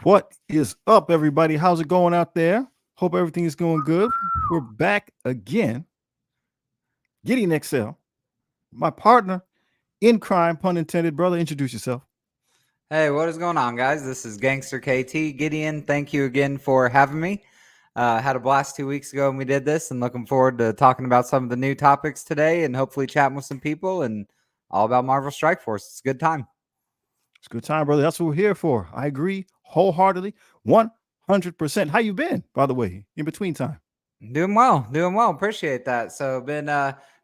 What is up, everybody? How's it going out there? Hope everything is going good. We're back again. Gideon XL, my partner in crime, pun intended. Brother, introduce yourself. Hey, what is going on, guys? This is Gangster KT. Gideon, thank you again for having me. Had a blast 2 weeks ago when we did this, and looking forward to talking about some of the new topics today and hopefully chatting with some people and all about Marvel Strike Force. It's a good time. It's a good time, brother. That's what we're here for. I agree wholeheartedly, 100%. How you been, by the way, in between time? Doing well. Appreciate that. So been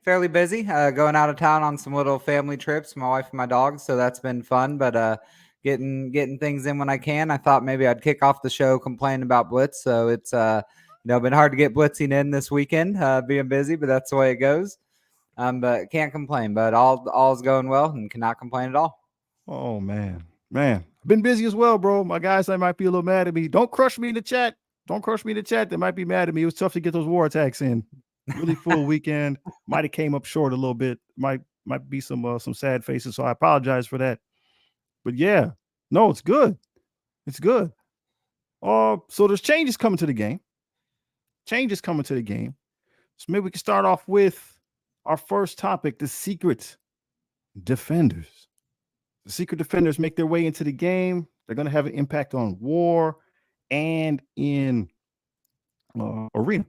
fairly busy, going out of town on some little family trips, my wife and my dog. So that's been fun, but getting things in when I can. I thought maybe I'd kick off the show complaining about Blitz. So it's been hard to get blitzing in this weekend, being busy, but that's the way it goes. But can't complain. But all's going well and cannot complain at all. Oh man, I've been busy as well, bro. My guys, they might be a little mad at me. Don't crush me in the chat. Don't crush me in the chat. They might be mad at me. It was tough to get those war attacks in. Really full weekend. Might have came up short a little bit. Might be some sad faces. So I apologize for that. But yeah, no, it's good. It's good. So there's changes coming to the game. So maybe we can start off with our first topic: the secret defenders. The secret defenders make their way into the game. They're going to have an impact on war and in arena.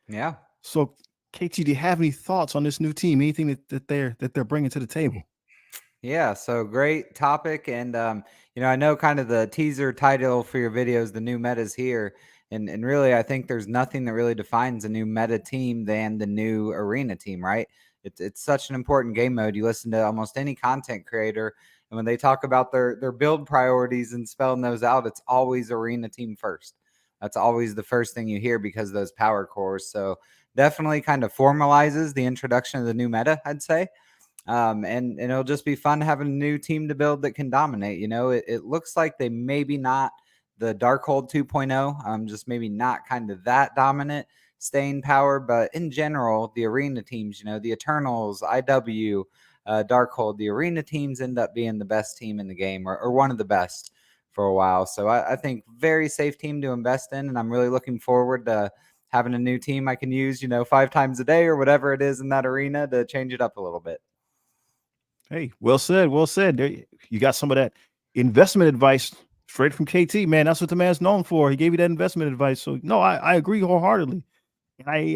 Yeah. So, KT, do you have any thoughts on this new team? Anything that they're bringing to the table? Yeah, so great topic, and I know kind of the teaser title for your videos, the new meta's here, and really I think there's nothing that really defines a new meta team than the new arena team, right? It's such an important game mode. You listen to almost any content creator, and when they talk about their build priorities and spelling those out, it's always arena team first. That's always the first thing you hear because of those power cores. So definitely kind of formalizes the introduction of the new meta, I'd say. And it'll just be fun having a new team to build that can dominate. It looks like they maybe not the Darkhold 2.0, just maybe not kind of that dominant staying power, but in general, the arena teams, the Eternals, IW, Darkhold, the arena teams end up being the best team in the game or one of the best for a while. So I think very safe team to invest in, and I'm really looking forward to having a new team I can use, 5 times a day or whatever it is in that arena to change it up a little bit. Hey, well said. Well said. There, you got some of that investment advice straight from KT, man. That's what the man's known for. He gave you that investment advice. So no, I agree wholeheartedly. And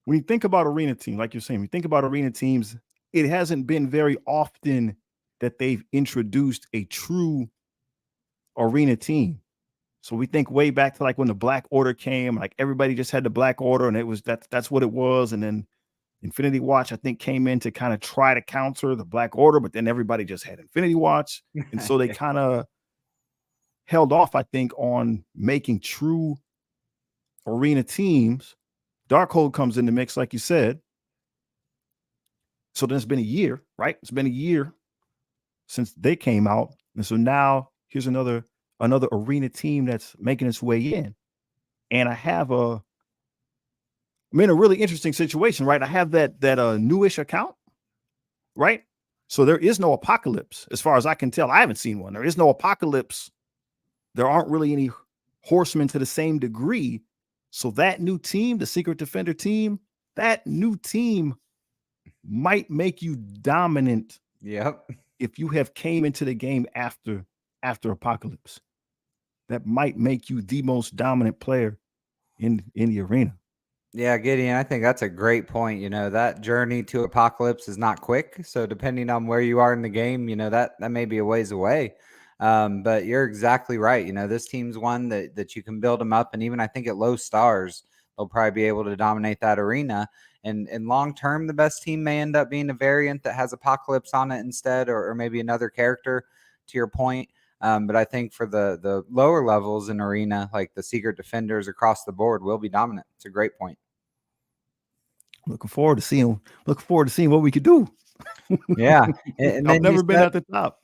when you think about arena teams, like you're saying, when you think about arena teams, it hasn't been very often that they've introduced a true arena team. So we think way back to like when the Black Order came, like everybody just had the Black Order, and it was that's what it was. And then Infinity Watch, I think, came in to kind of try to counter the Black Order, but then everybody just had Infinity Watch. And so they kind of held off, I think, on making true arena teams. Darkhold comes in the mix, like you said. So then it's been a year, right? It's been a year since they came out. And so now here's another arena team that's making its way in. And I'm in a really interesting situation, right? I have that newish account, right? So there is no apocalypse, as far as I can tell. I haven't seen one. There is no apocalypse. There aren't really any horsemen to the same degree. So that new team, the Secret Defender team, that new team might make you dominant. Yep. If you have came into the game after apocalypse, that might make you the most dominant player in the arena. Yeah, Gideon, I think that's a great point. That journey to apocalypse is not quick. So depending on where you are in the game, that may be a ways away. But you're exactly right. This team's one that you can build them up. And even I think at low stars, they'll probably be able to dominate that arena. And long term, the best team may end up being a variant that has apocalypse on it instead, or maybe another character, to your point. But I think for the lower levels in arena, like the secret defenders across the board, will be dominant. It's a great point. Looking forward to seeing what we could do. Yeah, and I've never been at the top.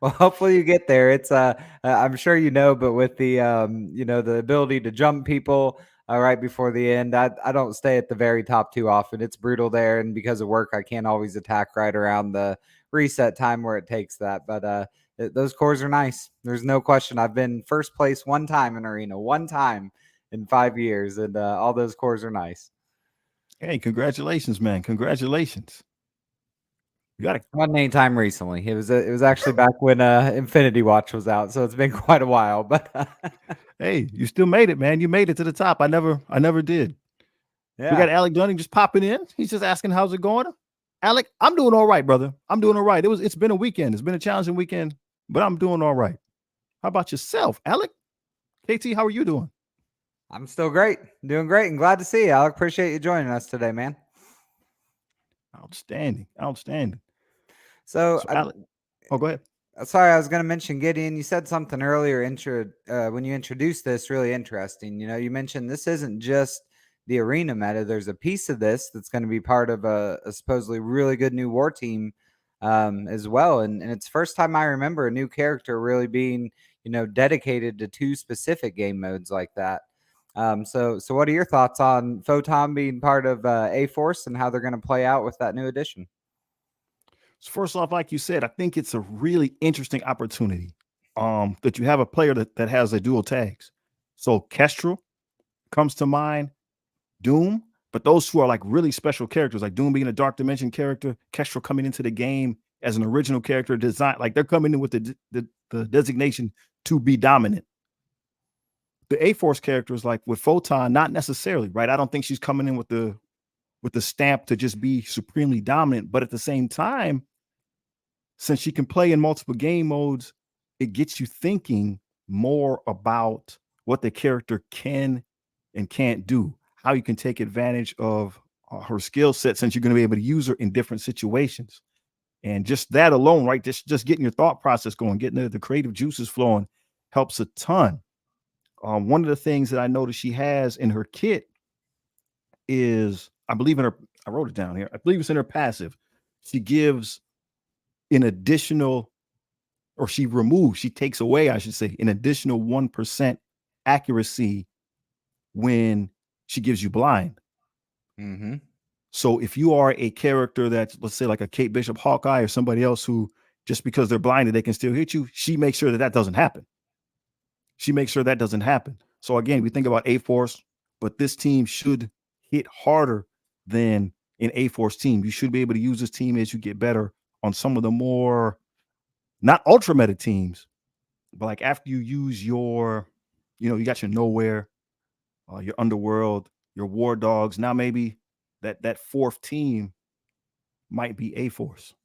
Well, hopefully you get there. It's I'm sure but with the the ability to jump people right before the end, I don't stay at the very top too often. It's brutal there, and because of work, I can't always attack right around the reset time where it takes that. But those cores are nice. There's no question. I've been first place one time in arena, one time in 5 years, and all those cores are nice. Hey, congratulations, man. Congratulations. You got to. Wasn't any time recently. It was actually back when Infinity Watch was out, so it's been quite a while. But Hey, you still made it, man. You made it to the top. I never did. We yeah, got Alec Dunning just popping in. He's just asking how's it going. Alec, I'm doing all right, brother. I'm doing all right. It's been a weekend. It's been a challenging weekend, but I'm doing all right. How about yourself, Alec? KT, how are you doing? I'm still great, doing great, and glad to see you, Alec. Appreciate you joining us today, man. Outstanding. Outstanding. So So Alec, oh, go ahead. sorry, I was going to mention Gideon. You said something earlier when you introduced this, really interesting. You mentioned this isn't just the arena meta. There's a piece of this that's going to be part of a supposedly really good new war team as well. And it's first time I remember a new character really being, dedicated to two specific game modes like that. So what are your thoughts on Photon being part of A-Force and how they're going to play out with that new addition? So first off, like you said, I think it's a really interesting opportunity that you have a player that has a dual tags. So Kestrel comes to mind, Doom, but those two are like really special characters, like Doom being a Dark Dimension character, Kestrel coming into the game as an original character design. Like they're coming in with the designation to be dominant. The A-Force characters, like with Photon, not necessarily, right? I don't think she's coming in with the stamp to just be supremely dominant, but at the same time, since she can play in multiple game modes, it gets you thinking more about what the character can and can't do, how you can take advantage of her skill set, since you're going to be able to use her in different situations. And just that alone, right? Just getting your thought process going, getting the creative juices flowing helps a ton. One of the things that I noticed she has in her kit is, I believe in her, I wrote it down here. I believe it's in her passive. She gives an additional, or she takes away, I should say, an additional 1% accuracy when she gives you blind. Mm-hmm. So if you are a character that's, let's say, like a Kate Bishop Hawkeye or somebody else who, just because they're blinded, they can still hit you, she makes sure that doesn't happen. She makes sure that doesn't happen. So again, we think about A-Force, but this team should hit harder than an A-Force team. You should be able to use this team as you get better on some of the more, not ultra meta teams, but like after you use your, you got your nowhere, your underworld, your war dogs. Now maybe that fourth team might be A-Force.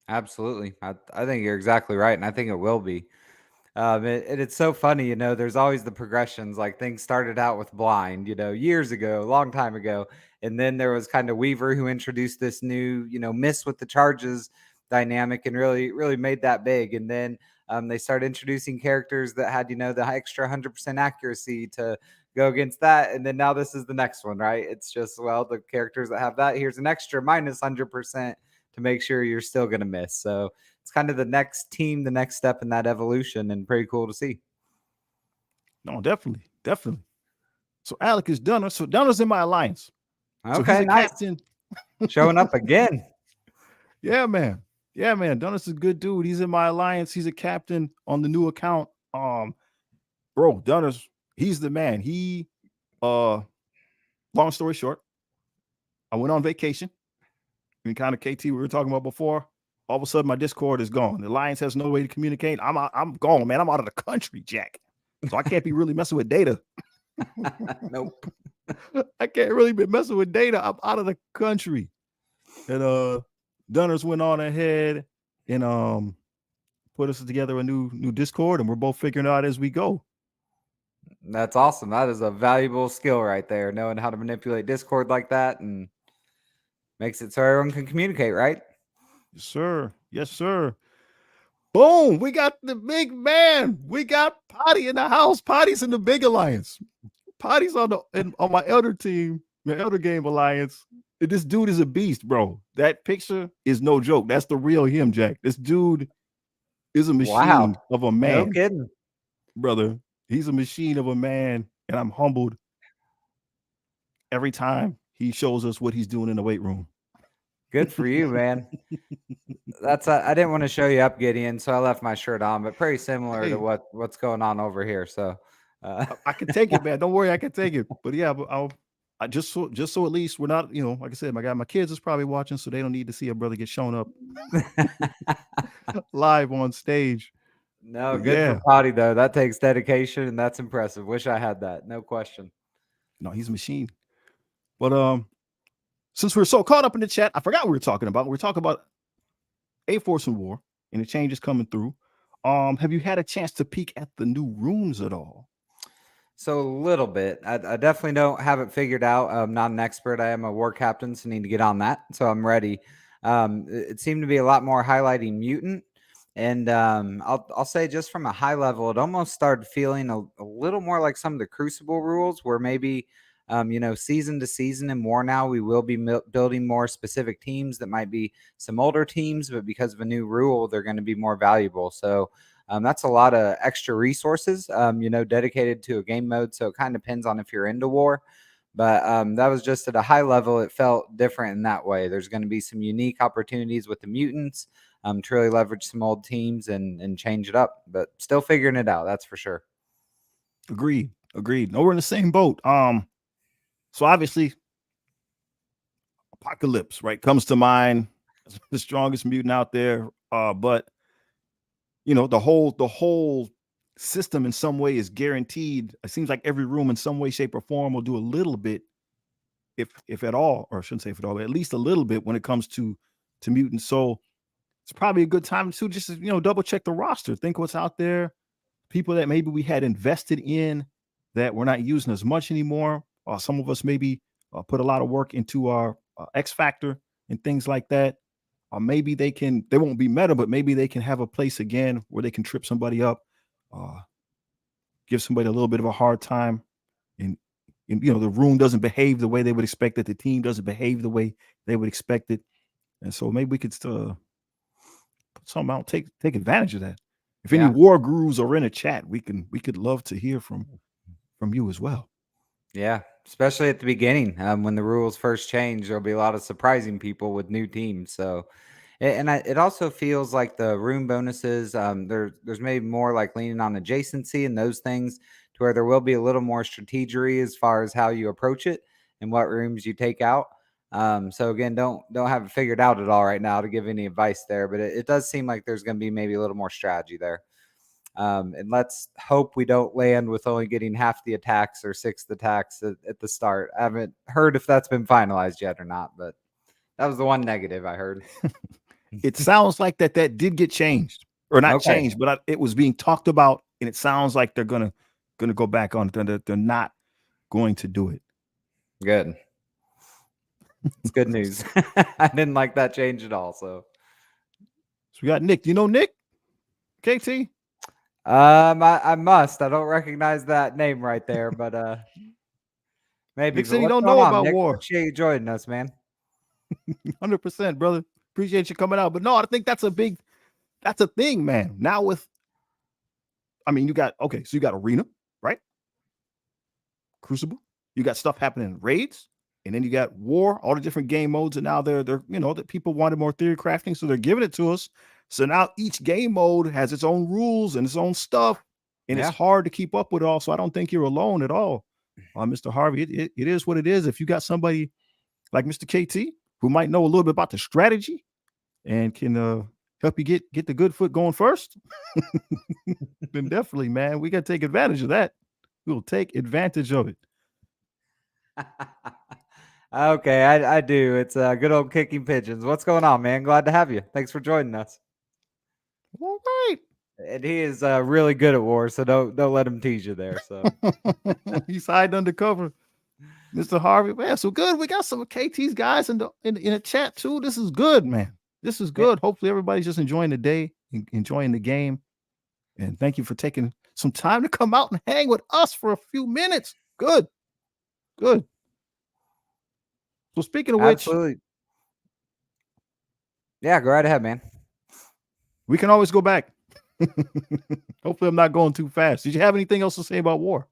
Absolutely. I think you're exactly right. And I think it will be. It's so funny, there's always the progressions. Like things started out with blind, years ago, a long time ago. And then there was kind of Weaver who introduced this new, miss with the charges dynamic and really, really made that big. And then they started introducing characters that had, the extra 100% accuracy to go against that. And then now this is the next one, right? It's just, well, the characters that have that, here's an extra minus 100% to make sure you're still going to miss. So it's kind of the next team, the next step in that evolution, and pretty cool to see. No, definitely, definitely. So Alec is Dunner. So Dunner's in my alliance. So he's Okay, a nice. captain. Showing up again. Yeah, man. Yeah, man. Dunner's a good dude. He's in my alliance. He's a captain on the new account. Bro, Dunner's, he's the man. Long story short, I went on vacation. And kind of KT we were talking about before. All of a sudden, my Discord is gone. The alliance has no way to communicate. I'm gone, man. I'm out of the country, Jack. So I can't be really messing with data. Nope. I can't really be messing with data. I'm out of the country. And Dunners went on ahead and put us together a new Discord, and we're both figuring it out as we go. That's awesome. That is a valuable skill right there, knowing how to manipulate Discord like that and makes it so everyone can communicate, right? Yes, sir. Yes, sir. Boom. We got the big man. We got Potty in the house. Potty's in the big alliance. Potty's on my elder team, my elder game alliance. This dude is a beast, bro. That picture is no joke. That's the real him, Jack. This dude is a Wow. machine of a No man, kidding. brother. He's a machine of a man, and I'm humbled every time he shows us what he's doing in the weight room. Good for you, man. That's I didn't want to show you up, Gideon, so I left my shirt on, but pretty similar to Hey, what's going on over here. So, uh, I can take it, man. Don't worry, I can take it. But yeah, but I just so at least we're not, like I said, my kids is probably watching, so they don't need to see a brother get shown up live on stage. no, But good for yeah, Potty though. That takes dedication, and that's impressive. Wish I had that, no question. no, he's a machine. But since we're so caught up in the chat, I forgot what we were talking about. We were talking about A Force and War and the changes coming through. Have you had a chance to peek at the new rooms at all? So a little bit. I definitely don't have it figured out. I'm not an expert. I am a war captain, so need to get on that. So I'm ready. It seemed to be a lot more highlighting mutant, and I'll say just from a high level, it almost started feeling a little more like some of the Crucible rules, where maybe season to season and more now we will be building more specific teams that might be some older teams, but because of a new rule, they're going to be more valuable. So that's a lot of extra resources, dedicated to a game mode. So it kind of depends on if you're into war. But that was just at a high level. It felt different in that way. There's going to be some unique opportunities with the mutants to really leverage some old teams and change it up. But still figuring it out. That's for sure. Agreed. No, we're in the same boat. So obviously, Apocalypse, right, comes to mind as the strongest mutant out there. But the whole system in some way is guaranteed. It seems like every room in some way, shape, or form will do a little bit, if at all, or I shouldn't say if at all, but at least a little bit when it comes to mutants. So it's probably a good time to just double check the roster, think what's out there, people that maybe we had invested in that we're not using as much anymore. Some of us maybe put a lot of work into our X Factor and things like that. Or maybe they won't be meta, but maybe they can have a place again where they can trip somebody up, uh, give somebody a little bit of a hard time, and the room doesn't behave the way they would expect it, the team doesn't behave the way they would expect it, and so maybe we could still put something out, take advantage of that. If any Yeah. war gurus are in a chat, we could love to hear from you as well. Yeah, especially at the beginning, when the rules first change, there'll be a lot of surprising people with new teams. So, it also feels like the room bonuses, there's maybe more like leaning on adjacency and those things, to where there will be a little more strategery as far as how you approach it and what rooms you take out. So again, don't have it figured out at all right now to give any advice there, but it does seem like there's going to be maybe a little more strategy there. And let's hope we don't land with only getting half the attacks or sixth attacks at the start. I haven't heard if that's been finalized yet or not, but that was the one negative I heard. It sounds like that did get changed, or not Okay, changed, but it was being talked about, and it sounds like they're gonna go back on it. They're not going to do it. good. It's good news. I didn't like that change at all. So, So we got Nick. Do you know Nick? KT? I must. I don't recognize that name right there, but maybe. Nick But said he what's don't going know on, about Nick? war. Appreciate you joining us, man. 100%, brother. Appreciate you coming out. But no, I think that's a thing, man. Now you got, okay, so you got Arena, right? Crucible. You got stuff happening in raids, and then you got war, all the different game modes, and now they're that people wanted more theory crafting, so they're giving it to us. So now each game mode has its own rules and its own stuff, and it's Yeah. hard to keep up with it all. So I don't think you're alone at all, Mr. Harvey. It is what it is. If you got somebody like Mr. KT who might know a little bit about the strategy and can help you get the good foot going first, then definitely, man, we got to take advantage of that. We'll take advantage of it. Okay, I do. It's good old kicking pigeons. What's going on, man? Glad to have you. Thanks for joining us. All right. And he is really good at war, so don't let him tease you there. So He's hiding undercover, Mr. Harvey. Man, so good. We got some of KT's guys in the chat too. This is good, man. This is yeah, good. Hopefully everybody's just enjoying the day, enjoying the game. And thank you for taking some time to come out and hang with us for a few minutes. Good. So speaking of which, absolutely. Yeah, go right ahead, man. we can always go back. Hopefully I'm not going too fast. Did you have anything else to say about war?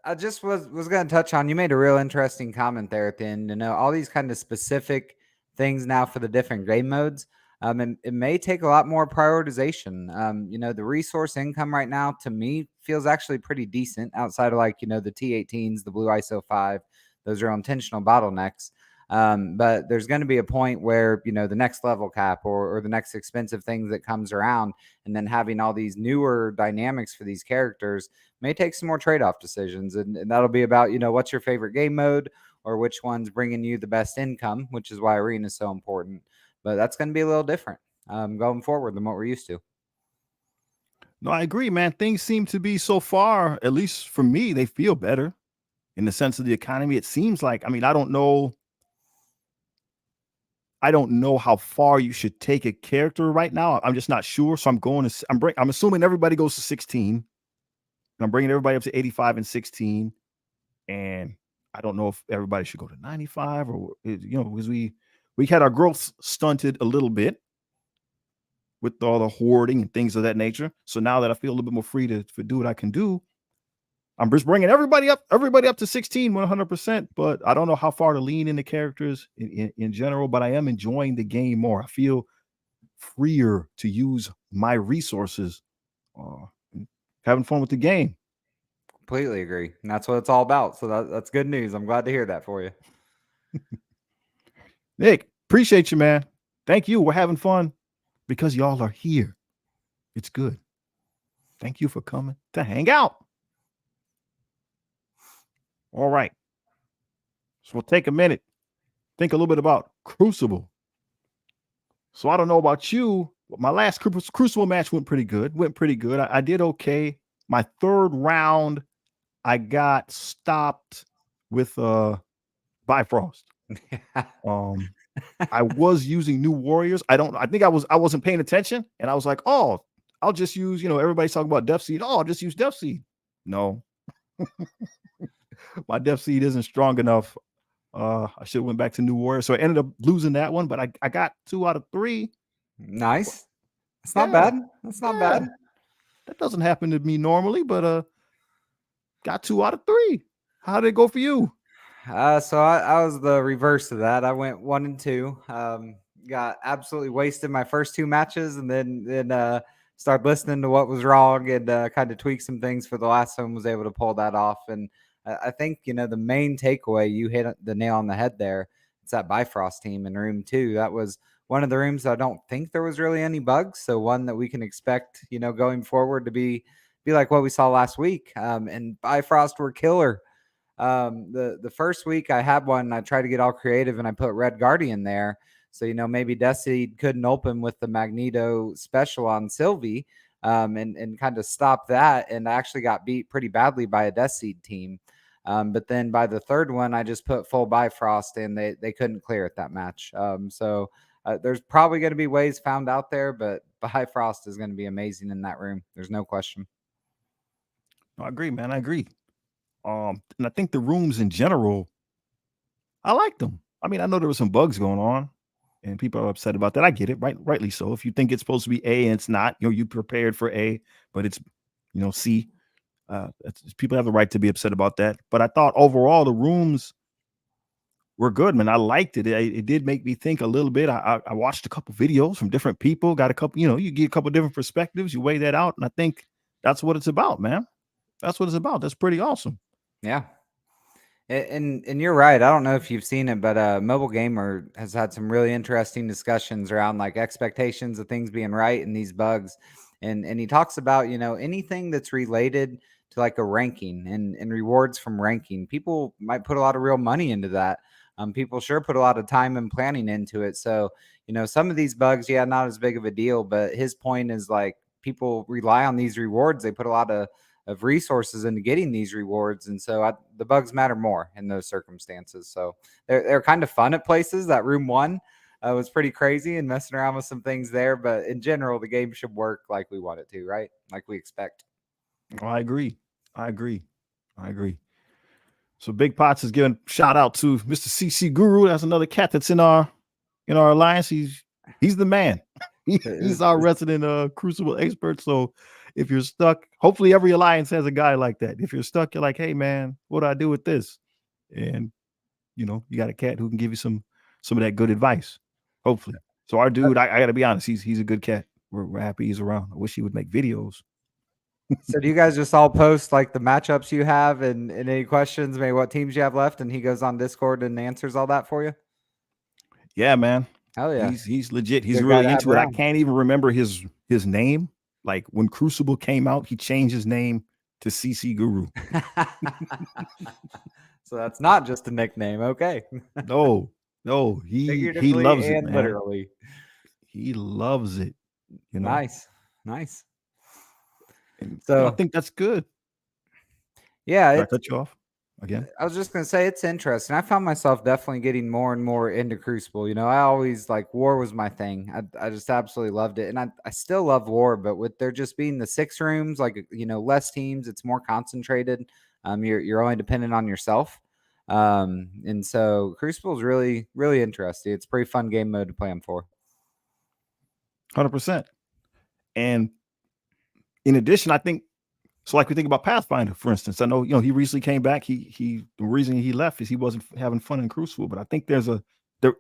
I just was going to touch on. You made a real interesting comment there at the end. All these kind of specific things now for the different game modes. And it may take a lot more prioritization. The resource income right now to me feels actually pretty decent outside of like the T18s, the Blue ISO 5. Those are intentional bottlenecks. But there's going to be a point where the next level cap or the next expensive things that comes around, and then having all these newer dynamics for these characters may take some more trade-off decisions, and that'll be about what's your favorite game mode or which one's bringing you the best income, which is why arena is so important. But that's going to be a little different going forward than what we're used to. No, I agree, man. Things seem to be so far, at least for me, they feel better in the sense of the economy. It seems like, I mean, I don't know how far you should take a character right now. I'm just not sure. So I'm assuming everybody goes to 16. And I'm bringing everybody up to 85 and 16. And I don't know if everybody should go to 95 or, because we had our growth stunted a little bit with all the hoarding and things of that nature. So now that I feel a little bit more free to do what I can do, I'm just bringing everybody up to 16, 100%. But I don't know how far to lean into characters in general, but I am enjoying the game more. I feel freer to use my resources, having fun with the game. Completely agree. And that's what it's all about. So that's good news. I'm glad to hear that for you. Nick, appreciate you, man. Thank you. We're having fun because y'all are here. It's good. Thank you for coming to hang out. All right. So we'll take a minute, think a little bit about Crucible. So I don't know about you, but my last Crucible match went pretty good. I did okay. My third round, I got stopped with Bifrost. I was using new warriors. I think I wasn't paying attention, and I was like, oh, I'll just use, everybody's talking about Death Seed. Oh, I'll just use Death Seed. No. My Death Seed isn't strong enough. I should have went back to new warriors. So I ended up losing that one, but I got 2 out of 3. Nice. That's not bad. That's not bad. That doesn't happen to me normally, but got 2 out of 3. How did it go for you? So I was the reverse of that. I went 1 and 2. Got absolutely wasted my first 2 matches, and then started listening to what was wrong and kind of tweak some things for the last one. Was able to pull that off, and I think the main takeaway, you hit the nail on the head there. It's that Bifrost team in room 2. That was one of the rooms I don't think there was really any bugs. So one that we can expect, going forward to be like what we saw last week. And Bifrost were killer. The first week I had one, I tried to get all creative and I put Red Guardian there. So, maybe Desi couldn't open with the Magneto special on Sylvie, and kind of stop that. And I actually got beat pretty badly by a Desi team. But then by the third one, I just put full Bifrost and they couldn't clear it that match. So there's probably going to be ways found out there, but Bifrost is going to be amazing in that room. There's no question. I agree, man. I agree. And I think the rooms in general, I like them. I mean, I know there were some bugs going on and people are upset about that. I get it, rightly so. If you think it's supposed to be A and it's not, you prepared for A, but it's, C. People have the right to be upset about that. But I thought overall the rooms were good, man. I liked it. It did make me think a little bit. I watched a couple videos from different people, got a couple, you get a couple different perspectives, you weigh that out. And I think that's what it's about, man. That's what it's about. That's pretty awesome. Yeah. And you're right. I don't know if you've seen it, but Mobile Gamer has had some really interesting discussions around like expectations of things being right and these bugs. And he talks about, anything that's related to like a ranking and rewards from ranking. People might put a lot of real money into that. People sure put a lot of time and planning into it. So, some of these bugs, not as big of a deal. But his point is like people rely on these rewards. They put a lot of resources into getting these rewards, and so the bugs matter more in those circumstances. So they're kind of fun at places. That room 1 was pretty crazy and messing around with some things there, but in general the game should work like we want it to, right? Like we expect. Oh, I agree. So Big Pots is giving shout out to Mr. CC Guru. That's another cat that's in our alliance. He's the man. He's our resident Crucible expert. So if you're stuck, hopefully every alliance has a guy like that. If you're stuck, you're like, hey man, what do I do with this? And you got a cat who can give you some of that good advice. Hopefully. So our dude, I gotta be honest, he's a good cat. We're happy he's around. I wish he would make videos. So do you guys just all post like the matchups you have and any questions, maybe what teams you have left, and he goes on Discord and answers all that for you? Yeah, man. Hell yeah. He's legit. He's Good guy to really have into it. I around. can't even remember his name. Like when Crucible came out, he changed his name to CC Guru. So that's not just a nickname. Okay. No, he Figuratively loves it, and man. literally. He loves it. Nice. And, So I think that's good. yeah, Did I cut you off again? I was just gonna say it's interesting. I found myself definitely getting more and more into Crucible. I always like war was my thing. I just absolutely loved it, and I still love war. But with there just being the 6 rooms, like less teams, it's more concentrated. You're only dependent on yourself, and so Crucible is really really interesting. It's a pretty fun game mode to play them for. 100%. And in addition, I think so. Like we think about Pathfinder, for instance. I know he recently came back. The reason he left is he wasn't having fun in Crucible. But I think there's a group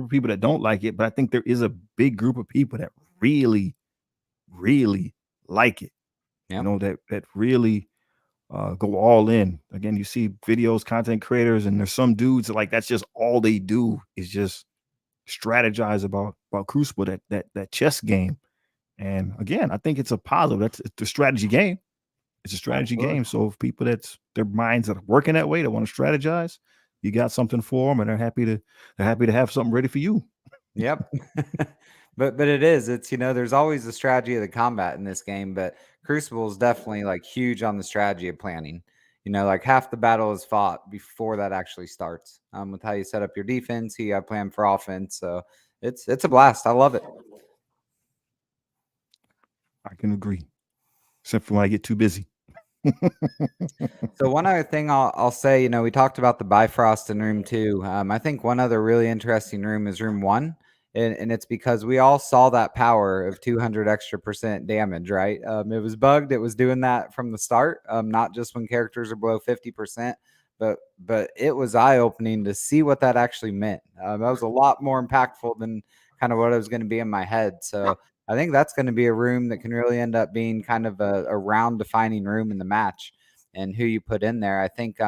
of people that don't like it. But I think there is a big group of people that really, really like it. Yeah. That really go all in. Again, you see videos, content creators, and there's some dudes that that's just all they do is just strategize about Crucible, that chess game. And again, I think it's a positive. It's a strategy game. It's a strategy game. So if people their minds are working that way, they want to strategize, you got something for them, and they're happy to have something ready for you. Yep. But it is. It's there's always the strategy of the combat in this game, but Crucible is definitely like huge on the strategy of planning. Like half the battle is fought before that actually starts. With how you set up your defense, you got plan for offense. So it's a blast. I love it. I can agree, except for when I get too busy. So one other thing I'll say, we talked about the Bifrost in room 2. I think one other really interesting room is room 1. And it's because we all saw that power of 200 extra % damage, right? It was bugged. It was doing that from the start, not just when characters are below 50%, but it was eye-opening to see what that actually meant. That was a lot more impactful than kind of what it was going to be in my head. So I think that's going to be a room that can really end up being kind of a round-defining room in the match and who you put in there. I think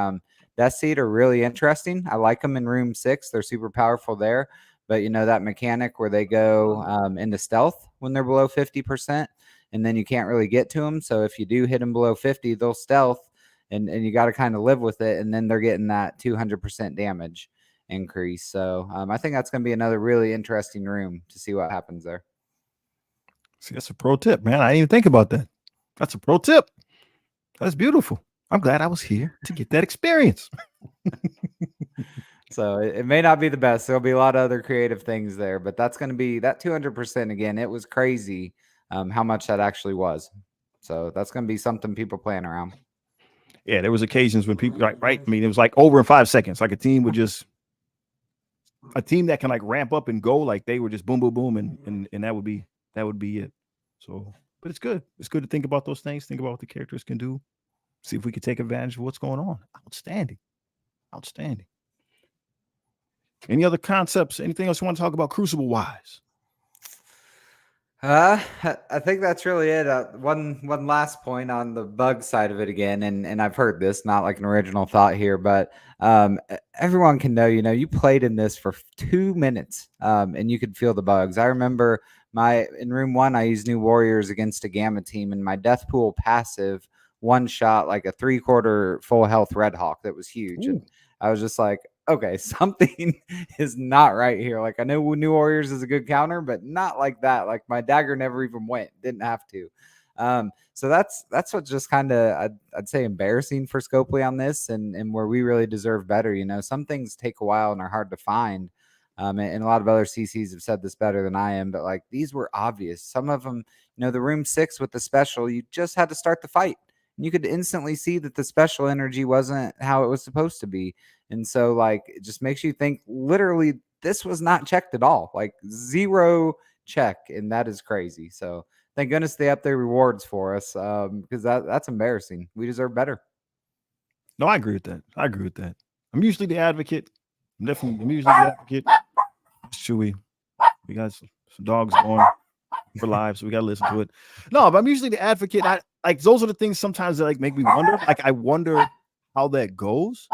Death Seed are really interesting. I like them in room 6. They're super powerful there. But that mechanic where they go into stealth when they're below 50%, and then you can't really get to them. So if you do hit them below 50, they'll stealth, and you got to kind of live with it. And then they're getting that 200% damage increase. So I think that's going to be another really interesting room to see what happens there. See, that's a pro tip, man. I didn't even think about that. That's a pro tip. That's beautiful. I'm glad I was here to get that experience. So it may not be the best. There'll be a lot of other creative things there, but that's going to be that 200% again. It was crazy how much that actually was. So that's going to be something people playing around. Yeah, there was occasions when people right. I mean, it was like over in 5 seconds. Like a team that can like ramp up and go, like they were just boom, boom, boom, and that would be it. So, but it's good. It's good to think about those things. Think about what the characters can do. See if we could take advantage of what's going on. Outstanding. Any other concepts? Anything else you want to talk about Crucible wise? I think that's really it. One last point on the bug side of it again, and I've heard this, not like an original thought here, but everyone can know, you played in this for 2 minutes, and you could feel the bugs. I remember in room 1, I used New Warriors against a Gamma team, and my Death Pool passive one shot like a 3/4 full health Red Hawk that was huge. And I was just like, okay, something is not right here. Like I know New Warriors is a good counter, but not like that. Like my dagger never even went, didn't have to. So that's what's just kind of I'd say embarrassing for Scopely on this, and where we really deserve better. Some things take a while and are hard to find. And a lot of other CCs have said this better than I am, but like these were obvious. Some of them, the room 6 with the special, you just had to start the fight. And you could instantly see that the special energy wasn't how it was supposed to be. And so like it just makes you think literally this was not checked at all, like 0 check. And that is crazy. So thank goodness they up their rewards for us, because that's embarrassing. We deserve better. No, I agree with that. I agree with that. I'm usually the advocate. I'm usually the advocate. It's Chewy. We got some dogs going for live, so we gotta listen to it. No, but I'm usually the advocate. I like those are the things sometimes that like make me wonder. Like I wonder how that goes.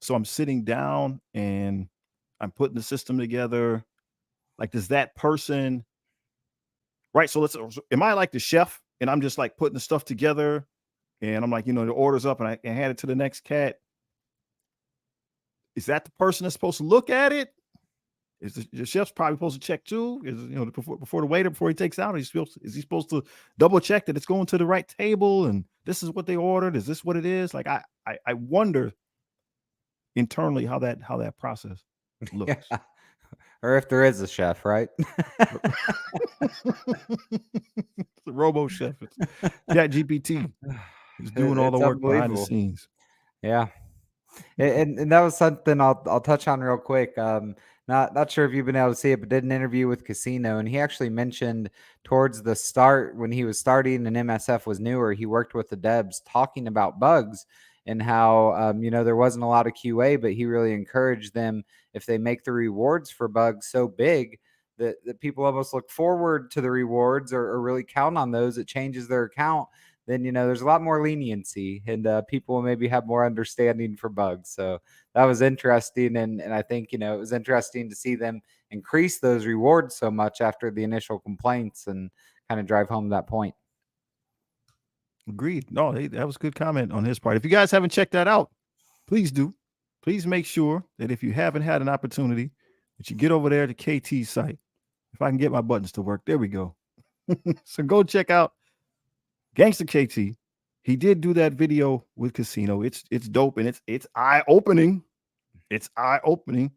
So I'm sitting down and I'm putting the system together. Like, does that person right? So am I like the chef and I'm just like putting the stuff together and I'm like, the order's up and I hand it to the next cat. Is that the person that's supposed to look at it? Is the chef's probably supposed to check too? Is before the waiter before he takes out? Is he supposed to double check that it's going to the right table and this is what they ordered? Is this what it is? Like I wonder internally how that process looks. Yeah. Or if there is a chef, right? It's a robo chef. It's Chat GPT. He's doing all the It's work behind the unbelievable. scenes. Yeah. And that was something I'll touch on real quick. Not sure if you've been able to see it, but did an interview with Casino, and he actually mentioned towards the start when he was starting and MSF was newer, he worked with the devs talking about bugs and how there wasn't a lot of QA, but he really encouraged them if they make the rewards for bugs so big that people almost look forward to the rewards or really count on those. It changes their account, then there's a lot more leniency and people will maybe have more understanding for bugs. So that was interesting, and I think it was interesting to see them increase those rewards so much after the initial complaints and kind of drive home that point. Agreed. No, that was a good comment on his part. If you guys haven't checked that out, please do. Please make sure that if you haven't had an opportunity, that you get over there to KT's site. If I can get my buttons to work, there we go. So go check out Gangster KT. He did do that video with Casino. It's dope and it's eye opening. It's eye opening.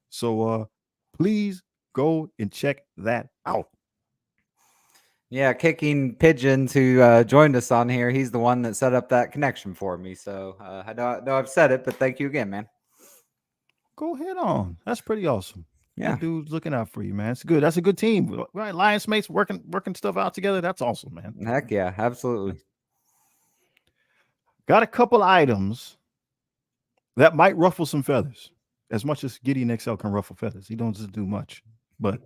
So please go and check that out. Yeah, Kicking Pigeons, who joined us on here, he's the one that set up that connection for me. So I know I've said it, but thank you again, man. Go ahead on. That's pretty awesome. Yeah. That dude's looking out for you, man. It's good. That's a good team. Right. Lions mates working stuff out together. That's awesome, man. Heck yeah, absolutely. Got a couple items that might ruffle some feathers. As much as Gideon XL can ruffle feathers. He don't just do much. But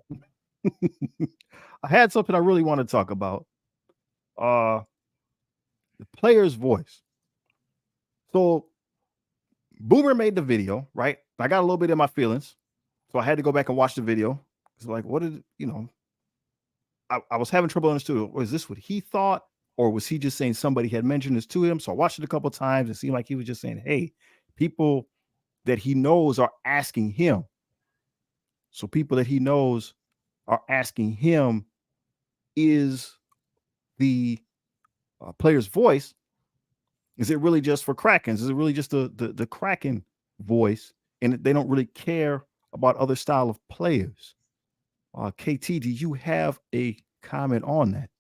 I had something I really want to talk about. The player's voice. So Boomer made the video, right? I got a little bit in my feelings. So I had to go back and watch the video. It's like, what did I was having trouble understanding. Was this what he thought? Or was he just saying somebody had mentioned this to him? So I watched it a couple of times. It seemed like he was just saying, hey, people that he knows are asking him. So people that he knows are asking him, is the player's voice, is it really just for Krakens? Is it really just the Kraken voice? And they don't really care about other style of players. KT, do you have a comment on that?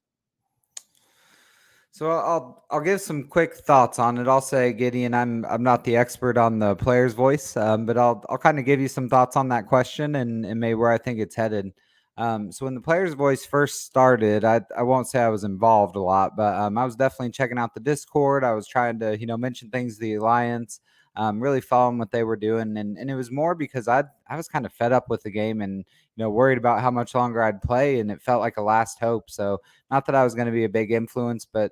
So I'll give some quick thoughts on it. I'll say, Gideon, I'm not the expert on the player's voice, but I'll kind of give you some thoughts on that question and maybe where I think it's headed. So when the player's voice first started, I won't say I was involved a lot, but I was definitely checking out the Discord. I was trying to mention things to the Alliance, really following what they were doing, and it was more because I was kind of fed up with the game and worried about how much longer I'd play, and it felt like a last hope. So not that I was going to be a big influence, but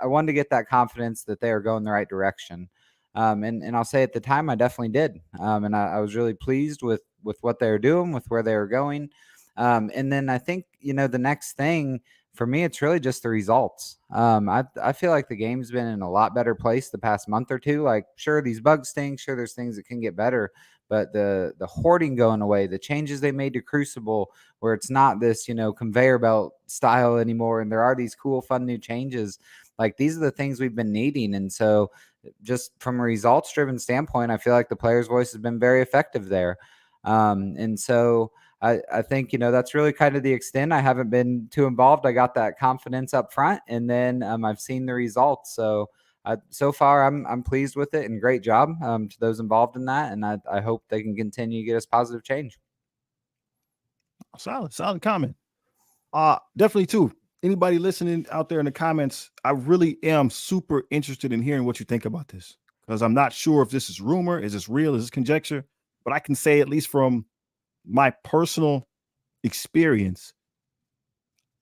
I wanted to get that confidence that they are going the right direction. And I'll say at the time, I definitely did. And I was really pleased with what they were doing, with where they were going. And then I think, the next thing for me, it's really just the results. I feel like the game's been in a lot better place the past month or two. Like, sure, these bugs stink. Sure, there's things that can get better. But the hoarding going away, the changes they made to Crucible, where it's not this, conveyor belt style anymore, and there are these cool, fun new changes. Like, these are the things we've been needing. And so just from a results driven standpoint, I feel like the player's voice has been very effective there. And so I think, that's really kind of the extent. I haven't been too involved. I got that confidence up front, and then I've seen the results. So so far, I'm pleased with it, and great job to those involved in that. And I hope they can continue to get us positive change. Solid comment. Definitely too. anybody listening out there in the comments, I really am super interested in hearing what you think about this, because I'm not sure if this is rumor, is this real, is this conjecture, but I can say, at least from my personal experience,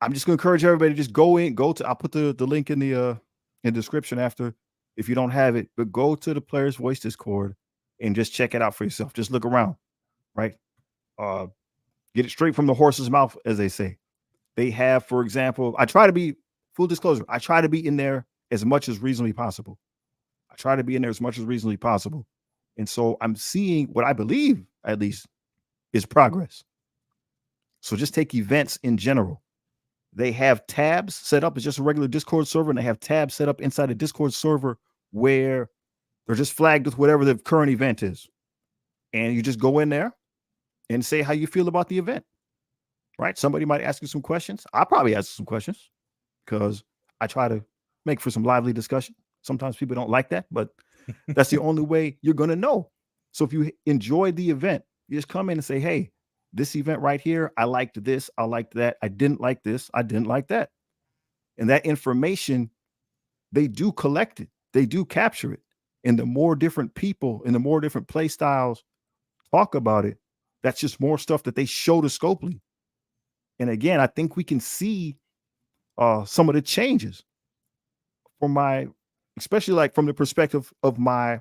I'm just going to encourage everybody to just I'll put the link in the description after, if you don't have it, but go to the Players Voice Discord and just check it out for yourself. Just look around, right? Get it straight from the horse's mouth, as they say. They have, for example, I try to be, full disclosure, I try to be in there as much as reasonably possible. And so I'm seeing what I believe, at least, is progress. So just take events in general. They have tabs set up. It's just a regular Discord server, and they have tabs set up inside a Discord server where they're just flagged with whatever the current event is. And you just go in there and say how you feel about the event, right? Somebody might ask you some questions. I'll probably ask some questions because I try to make for some lively discussion. Sometimes people don't like that, but that's the only way you're going to know. So if you enjoyed the event, you just come in and say, hey, this event right here, I liked this, I liked that, I didn't like this, I didn't like that. And that information, they do collect it, they do capture it. And the more different people and the more different play styles talk about it, that's just more stuff that they show to Scopely. And again, I think we can see some of the changes from my, especially like from the perspective of my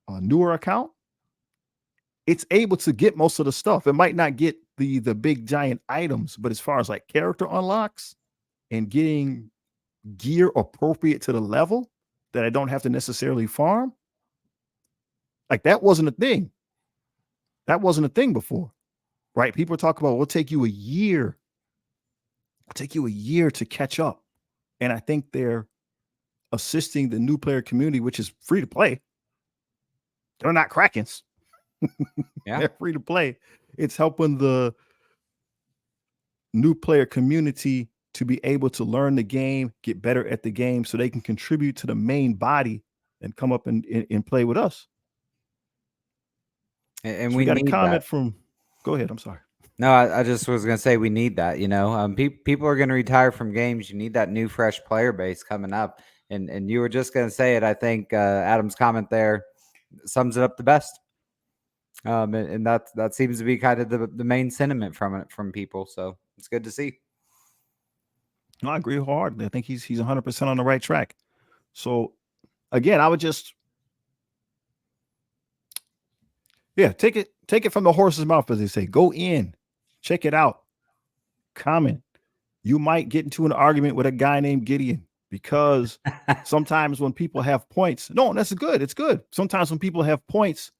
newer account. It's able to get most of the stuff. It might not get the big giant items, but as far as like character unlocks and getting gear appropriate to the level that I don't have to necessarily farm, like that wasn't a thing. That wasn't a thing before, right? People talk about, it'll take you a year. It'll take you a year to catch up. And I think they're assisting the new player community, which is free to play. They're not Krakens. Yeah. They're free to play. It's helping the new player community to be able to learn the game, get better at the game, so they can contribute to the main body and come up and play with us. And So we got a need comment that. from, go ahead, I'm sorry. No, I just was going to say we need that. People are going to retire from games. You need that new, fresh player base coming up. And you were just going to say it. I think Adam's comment there sums it up the best. And that seems to be kind of the main sentiment from people. So it's good to see. No, I agree wholeheartedly. I think he's 100% on the right track. So again, I would just, take it from the horse's mouth, as they say. Go in, check it out, comment. You might get into an argument with a guy named Gideon, because sometimes when people have points, no, that's good. It's good. Sometimes when people have points,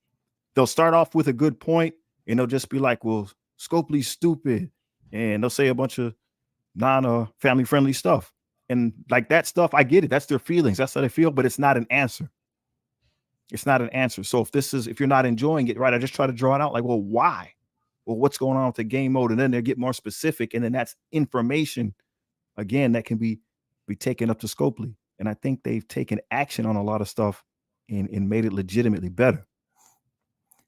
they'll start off with a good point and they'll just be like, well, Scopely's stupid. And they'll say a bunch of non-family friendly stuff. And like that stuff, I get it. That's their feelings. That's how they feel, but it's not an answer. It's not an answer. So if you're not enjoying it, right, I just try to draw it out like, well, why? Well, what's going on with the game mode? And then they get more specific. And then that's information, again, that can be taken up to Scopely. And I think they've taken action on a lot of stuff and made it legitimately better.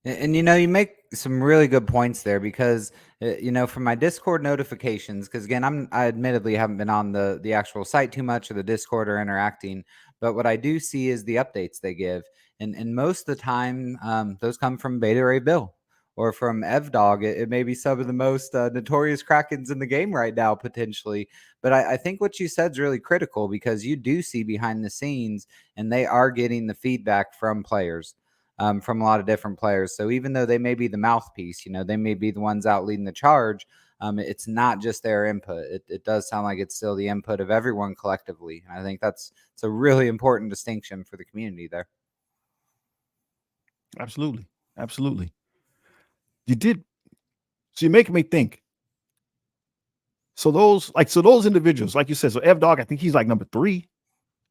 And you make some really good points there, because from my Discord notifications, because again, I admittedly haven't been on the actual site too much, or the Discord, or interacting, but what I do see is the updates they give, and most of the time those come from Beta Ray Bill or from Evdog. It may be some of the most notorious Krakens in the game right now, potentially. But I think what you said is really critical, because you do see behind the scenes, and they are getting the feedback from players. From a lot of different players. So even though they may be the mouthpiece, they may be the ones out leading the charge, it's not just their input. It does sound like it's still the input of everyone collectively. And I think it's a really important distinction for the community there. Absolutely. Absolutely. So you're making me think. So those individuals, like you said, so Evdog, I think he's like number 3,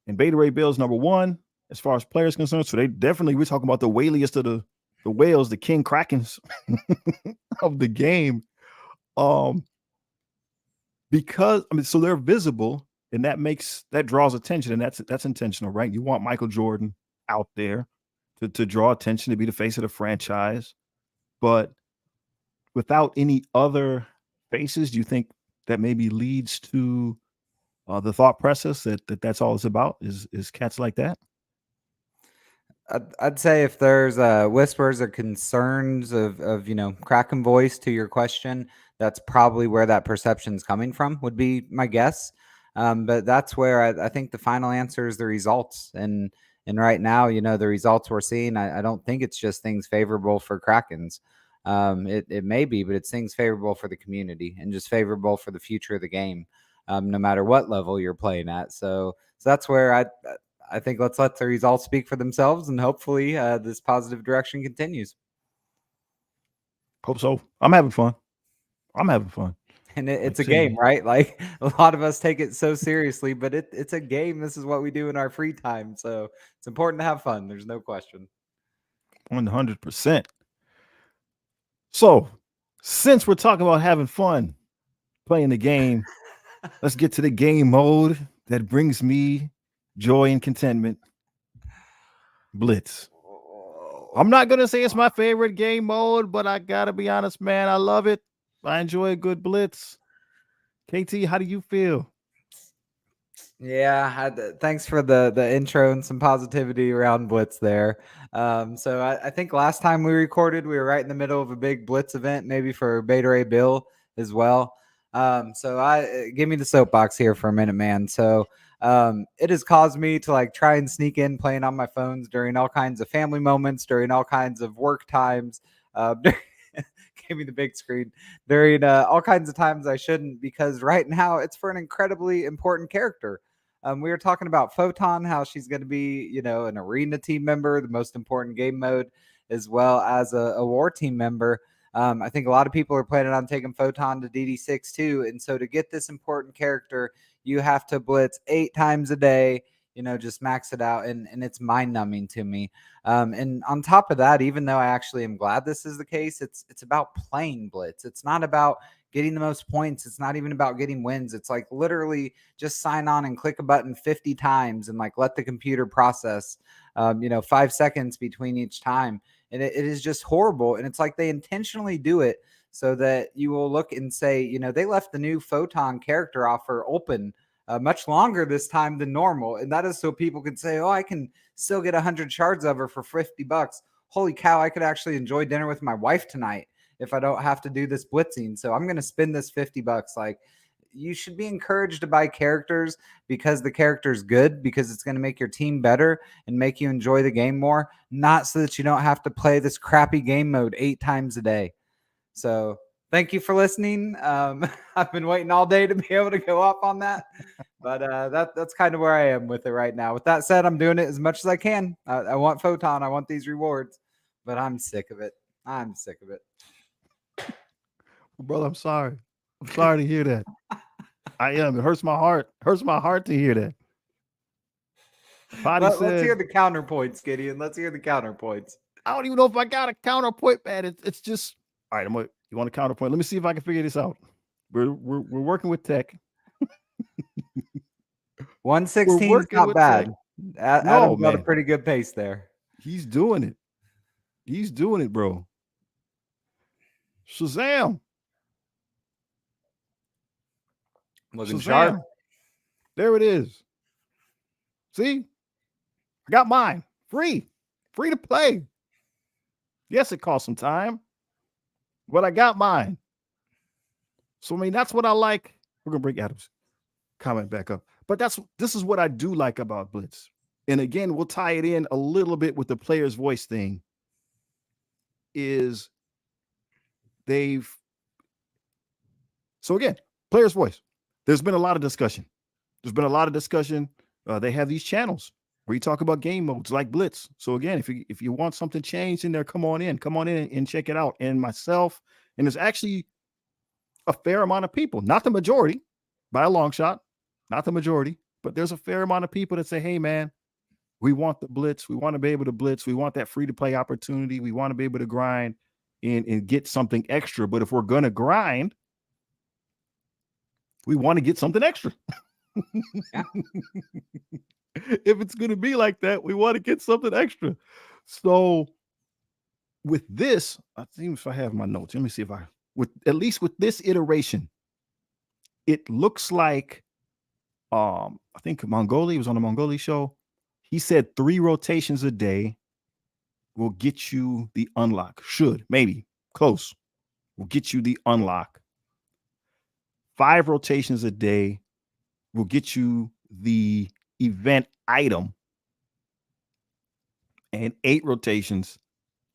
and Beta Ray Bill's number 1 as far as players concerned. So we're talking about the whaliest of the whales, the king Krakens of the game. Because so they're visible, and that draws attention, and that's intentional, right? You want Michael Jordan out there to draw attention, to be the face of the franchise. But without any other faces, do you think that maybe leads to the thought process that's all it's about is cats like that. I'd say if there's whispers or concerns of cracking voice to your question, that's probably where that perception's coming from, would be my guess. But that's where I think the final answer is the results. And right now, the results we're seeing, I don't think it's just things favorable for Krakens. It may be, but it's things favorable for the community and just favorable for the future of the game, no matter what level you're playing at. So that's where I think let's let the results speak for themselves, and hopefully this positive direction continues. Hope so. I'm having fun. I'm having fun. And Like it's I a game, said, right? Like a lot of us take it so seriously, but it's a game. This is what we do in our free time. So it's important to have fun. There's no question. 100%. So, since we're talking about having fun playing the game, let's get to the game mode that brings me joy and contentment. Blitz. I'm not gonna say it's my favorite game mode, but I gotta be honest, man. I love it. I enjoy a good blitz. KT, how do you feel? Yeah, thanks for the intro and some positivity around Blitz there. So I think last time we recorded, we were right in the middle of a big Blitz event, maybe for Beta Ray Bill as well. So give me the soapbox here for a minute, man. So it has caused me to like try and sneak in playing on my phones during all kinds of family moments, during all kinds of work times. Give me the big screen during all kinds of times I shouldn't, because right now it's for an incredibly important character. We were talking about Photon, how she's going to be, an arena team member, the most important game mode, as well as a war team member. I think a lot of people are planning on taking Photon to DD6 too. And so to get this important character, you have to blitz 8 times a day, just max it out. And it's mind numbing to me. And on top of that, even though I actually am glad this is the case, it's about playing blitz. It's not about getting the most points. It's not even about getting wins. It's like literally just sign on and click a button 50 times and like let the computer process, 5 seconds between each time. And it is just horrible. And it's like they intentionally do it so that you will look and say, they left the new Photon character offer open much longer this time than normal. And that is so people can say, oh, I can still get 100 shards of her for $50. Holy cow, I could actually enjoy dinner with my wife tonight if I don't have to do this blitzing. So I'm going to spend this $50. Like, you should be encouraged to buy characters because the character's good, because it's going to make your team better and make you enjoy the game more, not so that you don't have to play this crappy game mode 8 times a day. So thank you for listening. I've been waiting all day to be able to go up on that, but that's kind of where I am with it right now. With that said, I'm doing it as much as I can. I want Photon. I want these rewards, but I'm sick of it. I'm sick of it. Brother, I'm sorry. I'm sorry to hear that. I am. It hurts my heart. Hurts my heart to hear that. Potty Let's hear said, the counterpoints, Gideon. Let's hear the counterpoints. I don't even know if I got a counterpoint, man. It's just all right. You want a counterpoint? Let me see if I can figure this out. We're working with tech. 116 is not bad. Adam's got a man. pretty good pace there. He's doing it. He's doing it, bro. Shazam. Looking sharp. There it is. See? I got mine. Free to play. Yes, it cost some time, but I got mine. So, I mean, that's what I like. We're going to bring Adam's comment back up. But this is what I do like about Blitz. And again, we'll tie it in a little bit with the player's voice thing. So again, player's voice. There's been a lot of discussion. They have these channels where you talk about game modes like Blitz. So again, if you want something changed in there, come on in and check it out. And myself, and there's actually a fair amount of people, not the majority by a long shot, not the majority, but there's a fair amount of people that say, hey man, we want the blitz. We want to be able to blitz. We want that free to play opportunity. We want to be able to grind and get something extra. But if we're going to grind, we want to get something extra. Yeah. If it's going to be like that, we want to get something extra. So with this, I think if I have my notes, let me see if at least with this iteration, it looks like I think Mongolia was on the Mongolia show. He said 3 rotations a day will get you the unlock. Should, maybe, close. Will get you the unlock. 5 rotations a day will get you the event item, and 8 rotations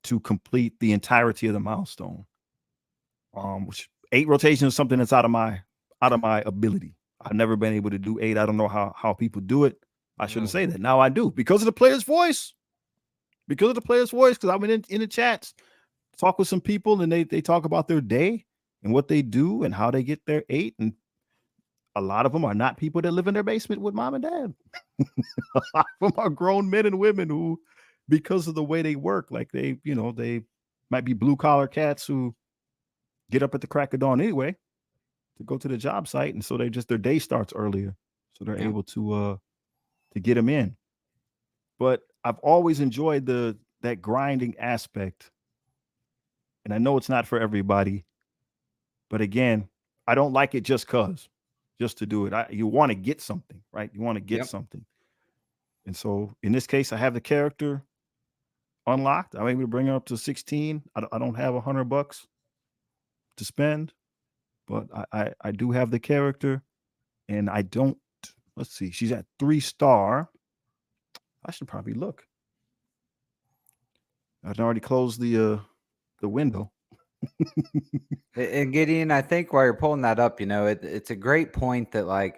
to complete the entirety of the milestone. Which 8 rotations is something that's out of my ability. I've never been able to do 8. I don't know how people do it. I shouldn't say that. Now I do because of the player's voice. Because of the player's voice, because I've been in the chats, talk with some people, and they talk about their day and what they do and how they get their 8. And a lot of them are not people that live in their basement with mom and dad. A lot of them are grown men and women who, because of the way they work, like they might be blue collar cats who get up at the crack of dawn anyway to go to the job site, and so their day starts earlier, so they're able to get them in. But I've always enjoyed that grinding aspect, and I know it's not for everybody. But again, I don't like it just to do it. You want to get something, right? You want to get something. And so in this case, I have the character unlocked. I'm able to bring her up to 16. I don't have $100 to spend, but I do have the character, and I don't. Let's see. She's at 3-star. I should probably look. I've already closed the window. And Gideon, I think while you're pulling that up, it's a great point that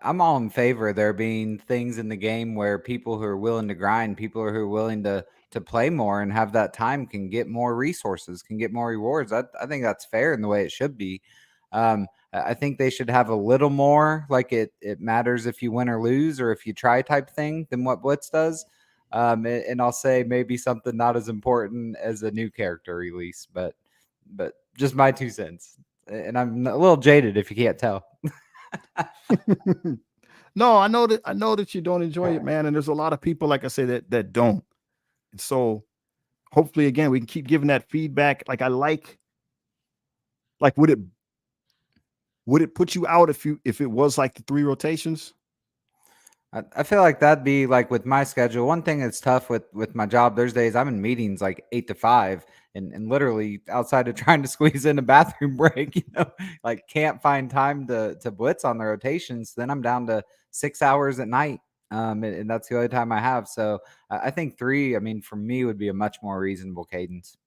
I'm all in favor of there being things in the game where people who are willing to grind, people who are willing to play more and have that time can get more resources, can get more rewards. I think that's fair in the way it should be. I think they should have a little more like it matters if you win or lose or if you try type thing than what Blitz does. And I'll say maybe something not as important as a new character release, but just my 2 cents. And I'm a little jaded if you can't tell. No, I know that you don't enjoy it, man. And there's a lot of people, like I say, that don't. And so hopefully, again, we can keep giving that feedback. Like would it put you out if it was like the 3 rotations? I feel like that'd be like with my schedule. One thing that's tough with my job, there's days I'm in meetings like 8 to 5 and literally outside of trying to squeeze in a bathroom break, like can't find time to blitz on the rotations. Then I'm down to 6 hours at night. And that's the only time I have. So I think 3, I mean, for me would be a much more reasonable cadence.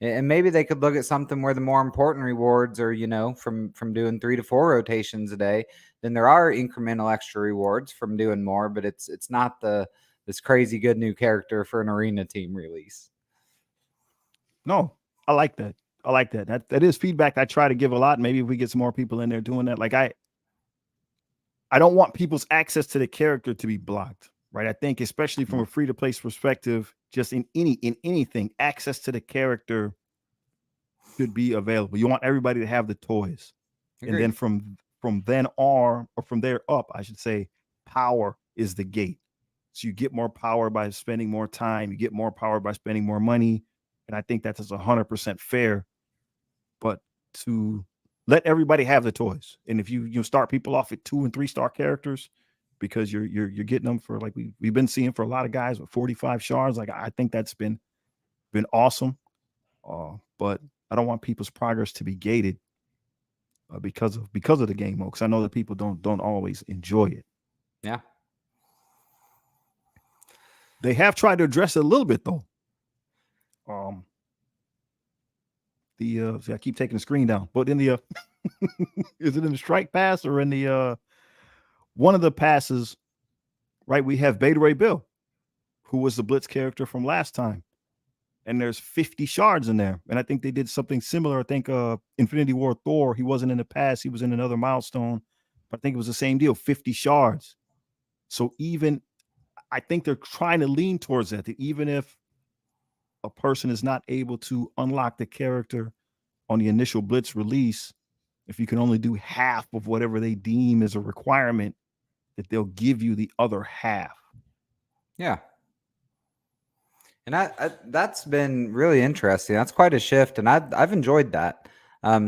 And maybe they could look at something where the more important rewards are, from doing 3 to 4 rotations a day. Then there are incremental extra rewards from doing more, but it's not this crazy good new character for an arena team release. No, I like that. I like that. That is feedback I try to give a lot. Maybe if we get some more people in there doing that, like I don't want people's access to the character to be blocked, right? I think especially from a free to play perspective, just in anything, access to the character should be available. You want everybody to have the toys. Agreed. And then from then on, or from there up, I should say, power is the gate. So you get more power by spending more time. You get more power by spending more money. And I think that's 100% fair. But to let everybody have the toys, and if you start people off at 2 and 3-star characters, because you're getting them for, like we've been seeing for a lot of guys with 45 shards. Like I think that's been awesome. But I don't want people's progress to be gated because of the game mode. Because I know that people don't always enjoy it. Yeah. They have tried to address it a little bit though. See, I keep taking the screen down, but in the is it in the strike pass or in the one of the passes? Right, we have Beta Ray Bill, who was the Blitz character from last time, and there's 50 shards in there. And I think they did something similar. I think Infinity War Thor, he wasn't in the past, he was in another milestone, but I think it was the same deal, 50 shards. So even I think they're trying to lean towards that even if a person is not able to unlock the character on the initial Blitz release, if you can only do half of whatever they deem as a requirement, that they'll give you the other half. Yeah. And I that's been really interesting. That's quite a shift, and I've enjoyed that.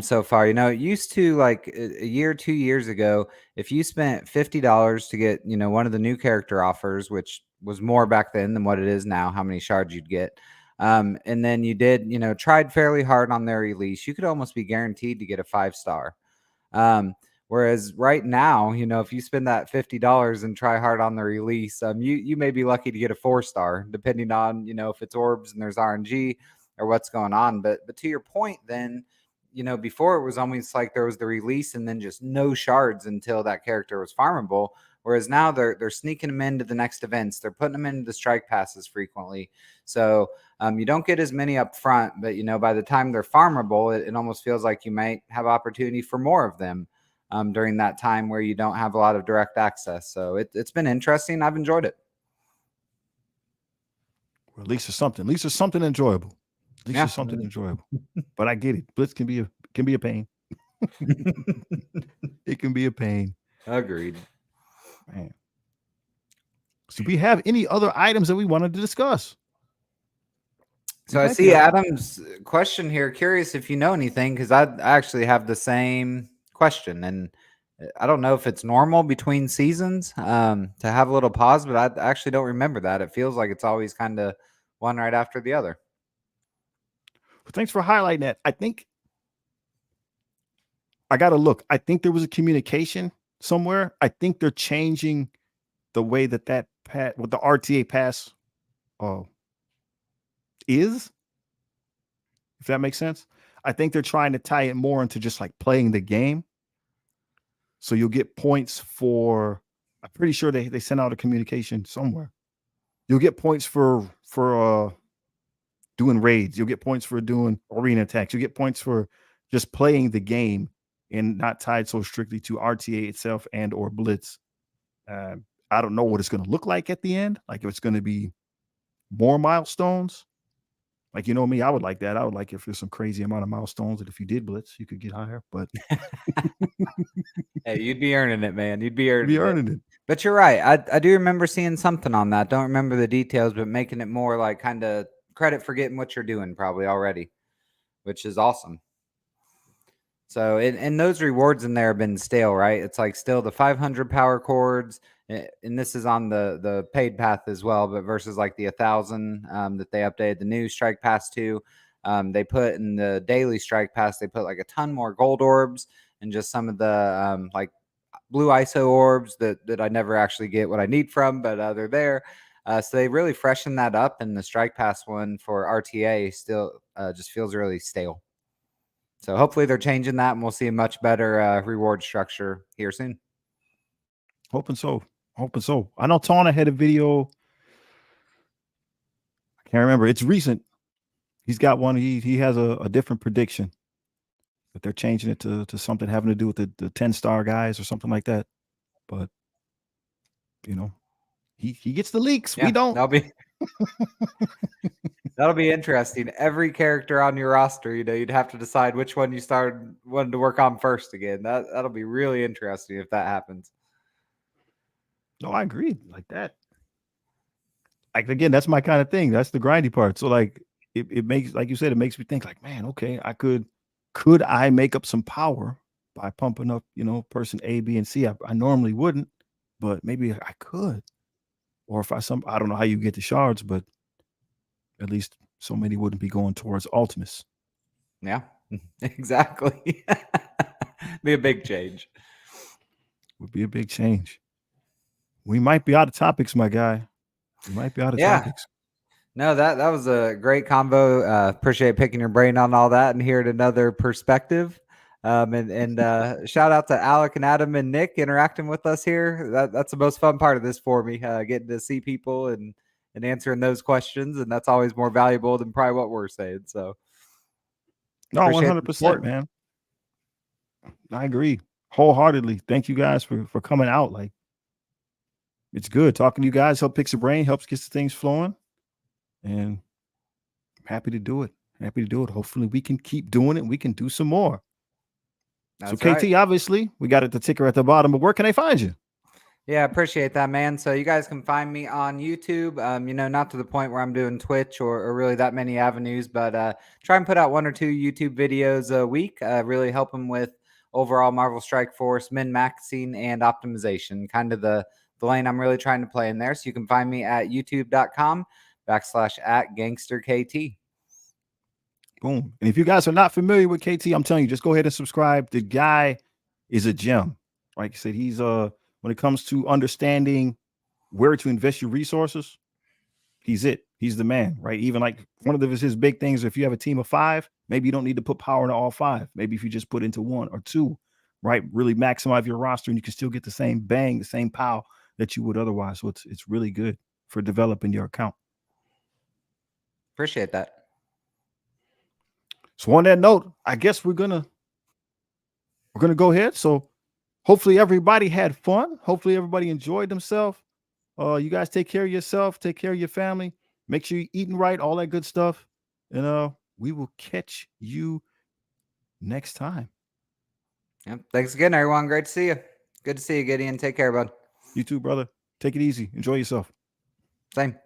so far. You know, it used to, like a year, 2 years ago, if you spent $50 to get, you know, one of the new character offers, which was more back then than what it is now, how many shards you'd get. And then you did, you know, tried fairly hard on their release, you could almost be guaranteed to get a 5-star. Whereas right now, you know, if you spend that $50 and try hard on the release, you may be lucky to get a 4-star, depending on, you know, if it's orbs and there's RNG or what's going on. But to your point, then, you know, before it was almost like there was the release and then just no shards until that character was farmable. Whereas now they're sneaking them into the next events. They're putting them into the strike passes frequently. So you don't get as many up front, but, you know, by the time they're farmable, it almost feels like you might have opportunity for more of them during that time where you don't have a lot of direct access. So it's been interesting. I've enjoyed it. Well, at least it's something. At least it's something enjoyable. At least it's something enjoyable. But I get it. Blitz can be a pain. It can be a pain. Agreed. Man. So we have any other items that we wanted to discuss? So I see Adam's question here. Curious if you know anything, because I actually have the same question, and I don't know if it's normal between seasons to have a little pause, but I actually don't remember that. It feels like it's always kind of one right after the other. Well, thanks for highlighting that. I think I got to look. I think there was a communication somewhere. I think they're changing the way that what the RTA pass is, if that makes sense. I think they're trying to tie it more into just like playing the game. So you'll get points for, I'm pretty sure they sent out a communication somewhere. You'll get points for doing raids. You'll get points for doing arena attacks. You get points for just playing the game and not tied so strictly to RTA itself and or Blitz. I don't know what it's going to look like at the end. Like if it's going to be more milestones. Like, you know me, I would like that. I would like if there's some crazy amount of milestones that if you did Blitz, you could get higher. But hey, you'd be earning it, man. You'd be earning it. But you're right. I do remember seeing something on that. Don't remember the details, but making it more like kind of credit for getting what you're doing probably already, which is awesome. So, and those rewards in there have been stale, right? It's like still the 500 power chords, and this is on the paid path as well, but versus like the 1,000 that they updated the new strike pass to. They put in the daily strike pass, they put like a ton more gold orbs and just some of the like blue ISO orbs that I never actually get what I need from, but they're there. So they really freshened that up, and the strike pass one for RTA still just feels really stale. So hopefully they're changing that, and we'll see a much better reward structure here soon. Hoping so. I know Tawna had a video. I can't remember. It's recent. He's got one. He has a different prediction that they're changing it to something having to do with the 10-star guys or something like that. But you know, he gets the leaks. Yeah, we don't. That'll be interesting. Every character on your roster, you know, you'd have to decide which one you wanted to work on first again. That'll be really interesting if that happens. No, I agree. Like that. Like again, that's my kind of thing. That's the grindy part. So like it makes, like you said, it makes me think like, man, okay, could I make up some power by pumping up, you know, person A, B, and C? I normally wouldn't, but maybe I could. Or if I don't know how you get the shards, but at least so many wouldn't be going towards Ultimus. Yeah, exactly. Be a big change. Would be a big change. We might be out of topics, my guy. We might be out of topics. No, that was a great combo. Appreciate picking your brain on all that and hearing another perspective. And shout out to Alec and Adam and Nick interacting with us here. That's the most fun part of this for me, getting to see people and answering those questions. And that's always more valuable than probably what we're saying. So, no, 100%, man. I agree wholeheartedly. Thank you guys for coming out. Like, it's good talking to you guys. Help picks the brain, helps get the things flowing, and I'm happy to do it. Hopefully, we can keep doing it. We can do some more. That's so, KT, right. Obviously, we got the ticker at the bottom, but where can I find you? Yeah, appreciate that, man. So you guys can find me on YouTube. Not to the point where I'm doing Twitch or really that many avenues, but try and put out 1 or 2 YouTube videos a week. Really help them with overall Marvel Strike Force, min-maxing, and optimization. Kind of the lane I'm really trying to play in there. So you can find me at youtube.com/at Gangster KT. Boom. And if you guys are not familiar with KT, I'm telling you, just go ahead and subscribe. The guy is a gem. Like I said, he's when it comes to understanding where to invest your resources, he's it. He's the man, right? Even like one of his big things, if you have a team of 5, maybe you don't need to put power into all 5. Maybe if you just put into 1 or 2, right? Really maximize your roster and you can still get the same bang, the same pow that you would otherwise. So it's really good for developing your account. Appreciate that. So on that note, I guess we're gonna go ahead. So hopefully everybody had fun. Hopefully everybody enjoyed themselves. You guys take care of yourself, take care of your family, make sure you're eating right, all that good stuff. And we will catch you next time. Yep. Thanks again, everyone. Great to see you. Good to see you, Gideon. Take care, bud. You too, brother. Take it easy. Enjoy yourself. Same.